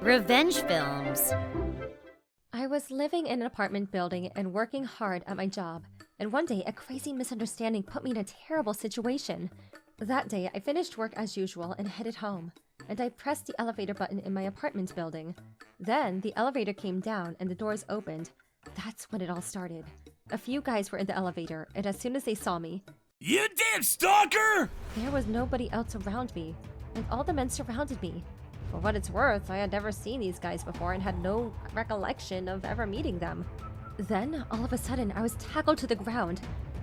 Revenge films. I was living in an apartment building and working hard at my job, and one day a crazy misunderstanding put me in a terrible situation. That day, I finished work as usual and headed home, and I pressed the elevator button in my apartment building. Then, the elevator came down and the doors opened. That's when it all started. A few guys were in the elevator, and as soon as they saw me, "You damn stalker!" there was nobody else around me, and all the men surrounded me. For what it's worth, I had never seen these guys before and had no recollection of ever meeting them. Then, all of a sudden, I was tackled to the ground,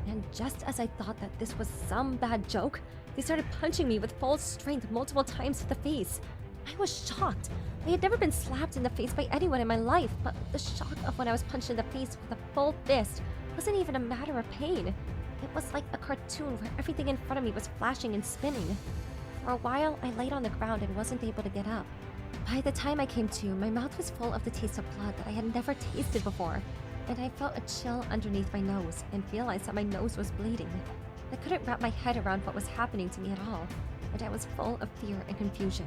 and just as I thought that this was some bad joke, they started punching me with full strength multiple times to the face. I was shocked. I had never been slapped in the face by anyone in my life, but the shock of when I was punched in the face with a full fist wasn't even a matter of pain. It was like a cartoon where everything in front of me was flashing and spinning. For a while, I laid on the ground and wasn't able to get up. By the time I came to, my mouth was full of the taste of blood that I had never tasted before, and I felt a chill underneath my nose and realized that my nose was bleeding. I couldn't wrap my head around what was happening to me at all, and I was full of fear and confusion.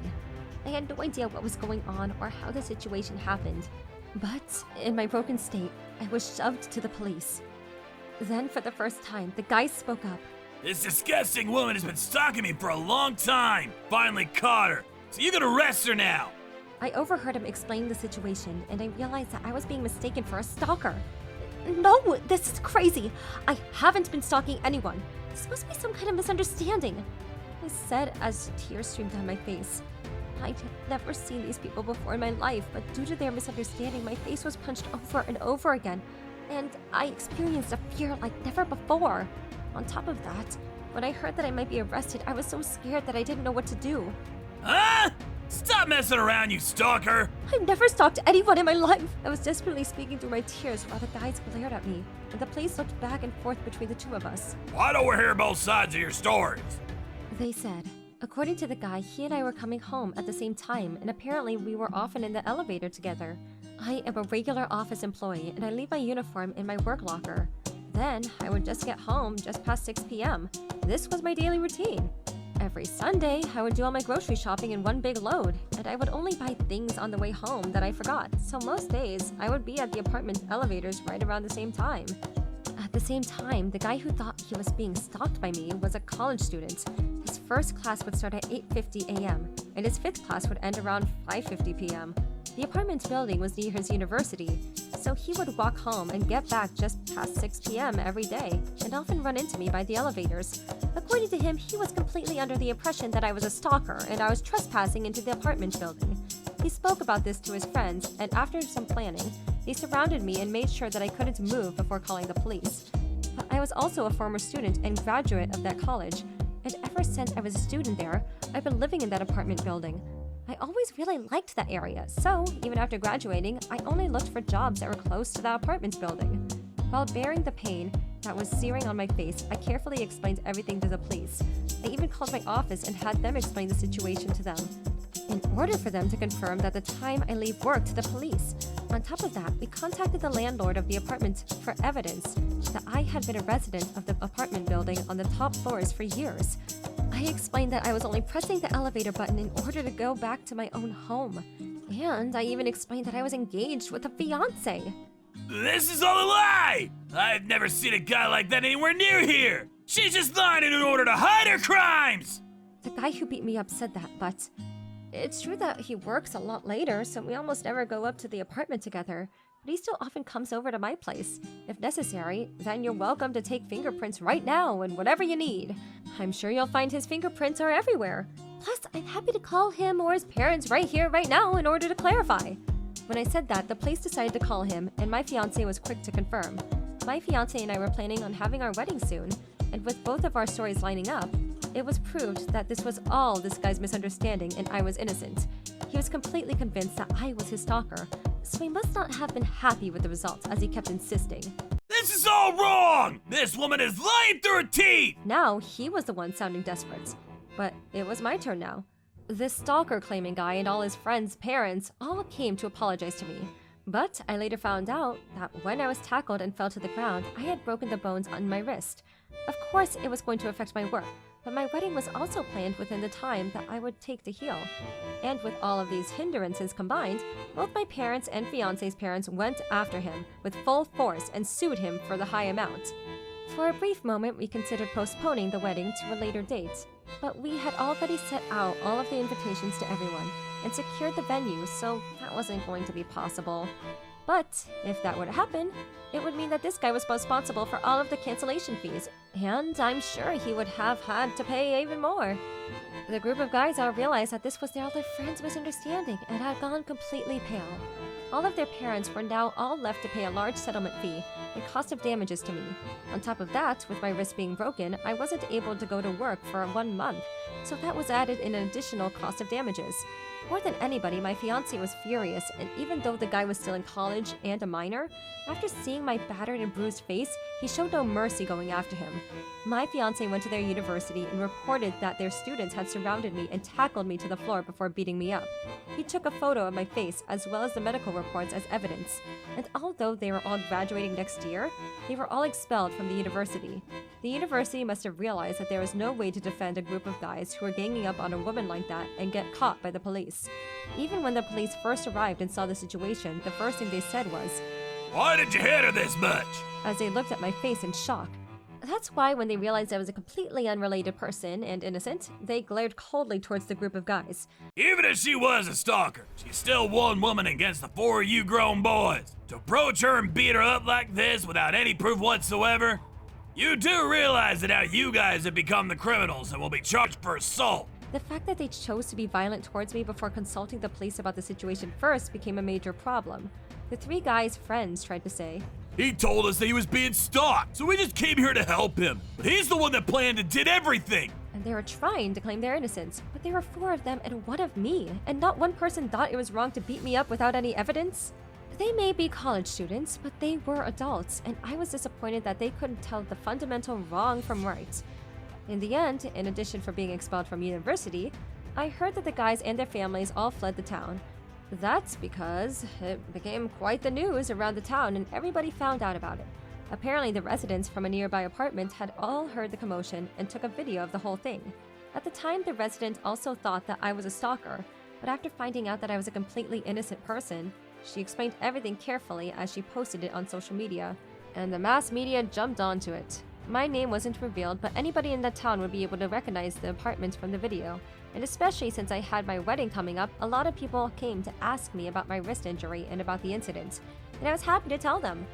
I had no idea what was going on or how the situation happened, but in my broken state, I was shoved to the police. Then, for the first time, the guy spoke up. "This disgusting woman has been stalking me for a long time. Finally caught her. So you can arrest her now." I overheard him explain the situation, and I realized that I was being mistaken for a stalker. No, this is crazy. I haven't been stalking anyone. This must be some kind of misunderstanding, I said as tears streamed down my face. I'd never seen these people before in my life, but due to their misunderstanding, my face was punched over and over again, and I experienced a fear like never before. On top of that, when I heard that I might be arrested, I was so scared that I didn't know what to do. Huh? Stop messing around, you stalker! I've never stalked anyone in my life. I was desperately speaking through my tears while the guys glared at me, and the police looked back and forth between the two of us. "Why don't we hear both sides of your stories?" They said. According to the guy, he and I were coming home at the same time, and apparently we were often in the elevator together. I am a regular office employee, and I leave my uniform in my work locker. Then, I would just get home just past 6 p.m. This was my daily routine. Every Sunday, I would do all my grocery shopping in one big load, and I would only buy things on the way home that I forgot, so most days, I would be at the apartment elevators right around the same time. At the same time, the guy who thought he was being stalked by me was a college student. His first class would start at 8:50 a.m., and his fifth class would end around 5:50 p.m. The apartment building was near his university, so he would walk home and get back just past 6 p.m. every day, and often run into me by the elevators. According to him, he was completely under the impression that I was a stalker and I was trespassing into the apartment building. He spoke about this to his friends, and after some planning, they surrounded me and made sure that I couldn't move before calling the police. But I was also a former student and graduate of that college, and ever since I was a student there, I've been living in that apartment building. I always really liked that area, so even after graduating, I only looked for jobs that were close to that apartment building. While bearing the pain that was searing on my face, I carefully explained everything to the police. I even called my office and had them explain the situation to them, in order for them to confirm that the time I leave work to the police. On top of that, we contacted the landlord of the apartment for evidence that I had been a resident of the apartment building on the top floors for years. I explained that I was only pressing the elevator button in order to go back to my own home. And I even explained that I was engaged with a fiancé. "This is all a lie! I've never seen a guy like that anywhere near here! She's just lying in order to hide her crimes!" The guy who beat me up said that, but it's true that he works a lot later, so we almost never go up to the apartment together. But he still often comes over to my place. If necessary, then you're welcome to take fingerprints right now and whatever you need. I'm sure you'll find his fingerprints are everywhere. Plus, I'm happy to call him or his parents right here, right now, in order to clarify. When I said that, the police decided to call him, and my fiancé was quick to confirm. My fiancé and I were planning on having our wedding soon, and with both of our stories lining up, it was proved that this was all this guy's misunderstanding and I was innocent. He was completely convinced that I was his stalker, so he must not have been happy with the results as he kept insisting. "This is all wrong! This woman is lying through her teeth!" Now he was the one sounding desperate. But it was my turn now. This stalker-claiming guy and all his friends' parents all came to apologize to me. But I later found out that when I was tackled and fell to the ground, I had broken the bones on my wrist. Of course, it was going to affect my work, but my wedding was also planned within the time that I would take to heal. And with all of these hindrances combined, both my parents and fiance's parents went after him with full force and sued him for the high amount. For a brief moment, we considered postponing the wedding to a later date, but we had already set out all of the invitations to everyone and secured the venue, so that wasn't going to be possible. But if that were to happen, it would mean that this guy was responsible for all of the cancellation fees, and I'm sure he would have had to pay even more. The group of guys all realized that this was their other friend's misunderstanding and had gone completely pale. All of their parents were now all left to pay a large settlement fee and cost of damages to me. On top of that, with my wrist being broken, I wasn't able to go to work for 1 month, so that was added in an additional cost of damages. More than anybody, my fiancé was furious, and even though the guy was still in college and a minor, after seeing my battered and bruised face, he showed no mercy going after him. My fiancé went to their university and reported that their students had surrounded me and tackled me to the floor before beating me up. He took a photo of my face as well as the medical reports as evidence, and although they were all graduating next year, they were all expelled from the university. The university must have realized that there was no way to defend a group of guys who were ganging up on a woman like that and get caught by the police. Even when the police first arrived and saw the situation, the first thing they said was, "Why did you hit her this much?" as they looked at my face in shock. That's why when they realized I was a completely unrelated person and innocent, they glared coldly towards the group of guys. Even if she was a stalker, she's still one woman against the 4 of you grown boys. To approach her and beat her up like this without any proof whatsoever, you do realize that now you guys have become the criminals and will be charged for assault. The fact that they chose to be violent towards me before consulting the police about the situation first became a major problem. The 3 guys' friends tried to say, "He told us that he was being stalked, so we just came here to help him. But he's the one that planned and did everything." and they were trying to claim their innocence, but there were 4 of them and 1 of me, and not one person thought it was wrong to beat me up without any evidence. They may be college students, but they were adults, and I was disappointed that they couldn't tell the fundamental wrong from right. In the end, in addition for being expelled from university, I heard that the guys and their families all fled the town. That's because it became quite the news around the town and everybody found out about it. Apparently, the residents from a nearby apartment had all heard the commotion and took a video of the whole thing. At the time, the resident also thought that I was a stalker, but after finding out that I was a completely innocent person, she explained everything carefully as she posted it on social media, and the mass media jumped onto it. My name wasn't revealed, but anybody in that town would be able to recognize the apartment from the video. And especially since I had my wedding coming up, a lot of people came to ask me about my wrist injury and about the incident, and I was happy to tell them.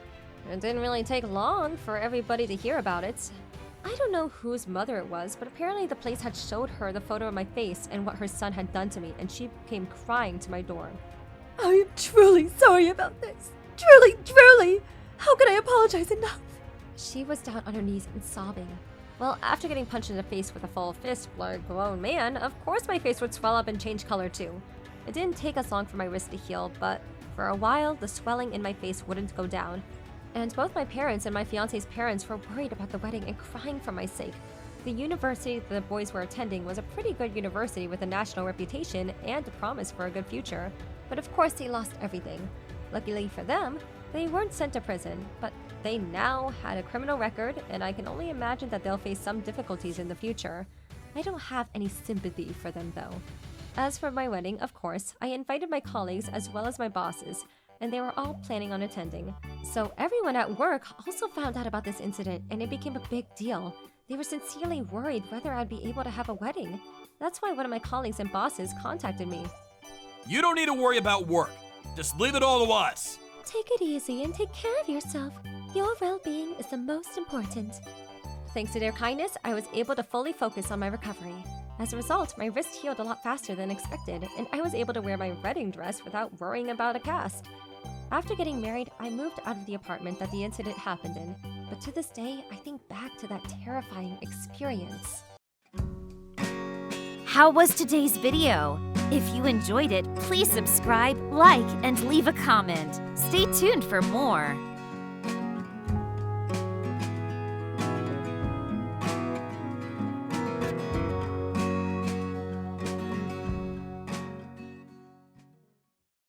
It didn't really take long for everybody to hear about it. I don't know whose mother it was, but apparently the police had showed her the photo of my face and what her son had done to me, and she came crying to my door. I am truly sorry about this. Truly. How can I apologize enough? She was down on her knees and sobbing. Well, after getting punched in the face with a full fist by a grown man, of course my face would swell up and change color too. It didn't take us long for my wrist to heal, but for a while, the swelling in my face wouldn't go down. And both my parents and my fiance's parents were worried about the wedding and crying for my sake. The university the boys were attending was a pretty good university with a national reputation and a promise for a good future. But of course, they lost everything. Luckily for them, they weren't sent to prison, but they now had a criminal record, and I can only imagine that they'll face some difficulties in the future. I don't have any sympathy for them, though. As for my wedding, of course, I invited my colleagues as well as my bosses, and they were all planning on attending. So everyone at work also found out about this incident, and it became a big deal. They were sincerely worried whether I'd be able to have a wedding. That's why one of my colleagues and bosses contacted me. You don't need to worry about work. Just leave it all to us. Take it easy and take care of yourself. Your well-being is the most important. Thanks to their kindness, I was able to fully focus on my recovery. As a result, my wrist healed a lot faster than expected, and I was able to wear my wedding dress without worrying about a cast. After getting married, I moved out of the apartment that the incident happened in, but to this day, I think back to that terrifying experience. How was today's video? If you enjoyed it, please subscribe, like, and leave a comment. Stay tuned for more.